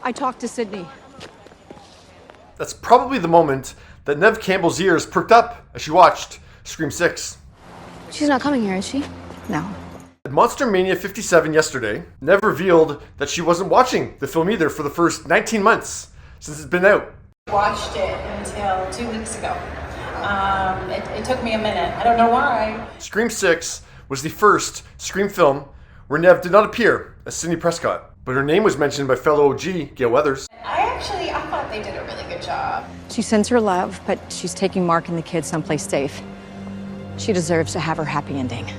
I talked to Sydney. That's probably the moment that Neve Campbell's ears perked up as she watched Scream 6. She's not coming here, is she? No. At Monster Mania 57 yesterday, Neve revealed that she wasn't watching the film either for the first 19 months since it's been out. Watched it until 2 weeks ago. It took me a minute. I don't know why. Scream 6 was the first Scream film where Neve did not appear as Sidney Prescott, but her name was mentioned by fellow OG Gail Weathers. I thought they did a really good job. She sends her love, but she's taking Mark and the kids someplace safe. She deserves to have her happy ending.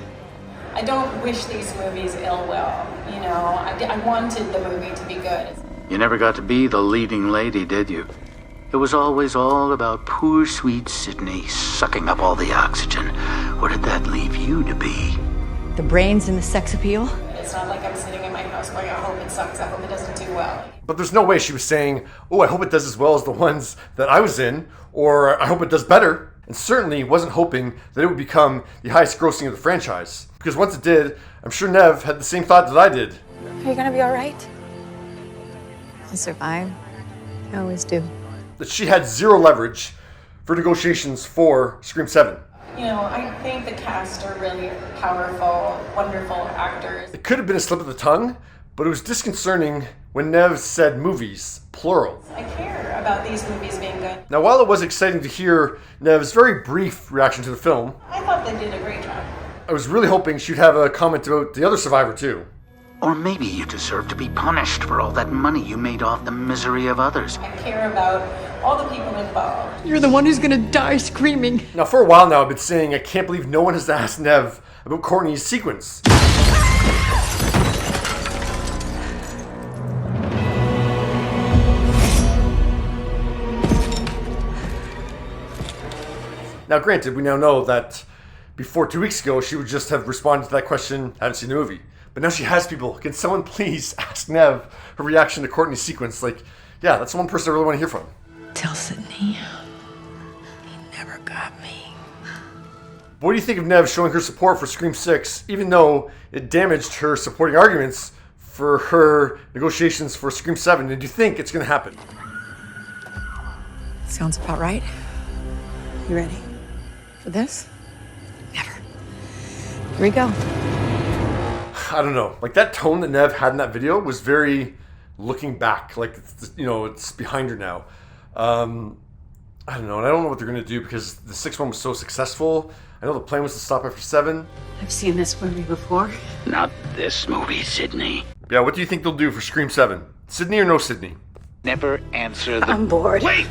I don't wish these movies ill will, you know. I wanted the movie to be good. You never got to be the leading lady, did you? It was always all about poor, sweet Sydney sucking up all the oxygen. What did that leave you to be? The brains and the sex appeal. It's not like I'm sitting in my house going, I hope it sucks, I hope it doesn't do well. But there's no way she was saying, oh, I hope it does as well as the ones that I was in, or I hope it does better. And certainly wasn't hoping that it would become the highest grossing of the franchise. Because once it did, I'm sure Neve had the same thought that I did. Are you gonna be all right? I'll survive. I always do. That she had zero leverage for negotiations for Scream 7. You know, I think the cast are really powerful, wonderful actors. It could have been a slip of the tongue, but it was disconcerting when Neve said movies, plural. I care about these movies being good. Now, while it was exciting to hear Neve's very brief reaction to the film, I thought they did a great job. I was really hoping she'd have a comment about the other survivor too. Or maybe you deserve to be punished for all that money you made off the misery of others. I care about all the people involved. You're the one who's gonna die screaming. Now, for a while now, I've been saying I can't believe no one has asked Neve about Courtney's sequence. Now, granted, we now know that before 2 weeks ago, she would just have responded to that question, haven't seen the movie. But now she has people. Can someone please ask Neve her reaction to Courtney's sequence? Like, yeah, that's the one person I really want to hear from. Tell Sydney. He never got me. What do you think of Neve showing her support for Scream 6, even though it damaged her supporting arguments for her negotiations for Scream 7? And do you think it's going to happen? Sounds about right. You ready for this? Never. Here we go. I don't know. Like, that tone that Neve had in that video was very looking back. Like, it's behind her now. I don't know. And I don't know what they're going to do because the 6th one was so successful. I know the plan was to stop after 7. I've seen this movie before. Not this movie, Sydney. Yeah, what do you think they'll do for Scream 7? Sydney or no Sydney? Never answer the... I'm bored. Wait!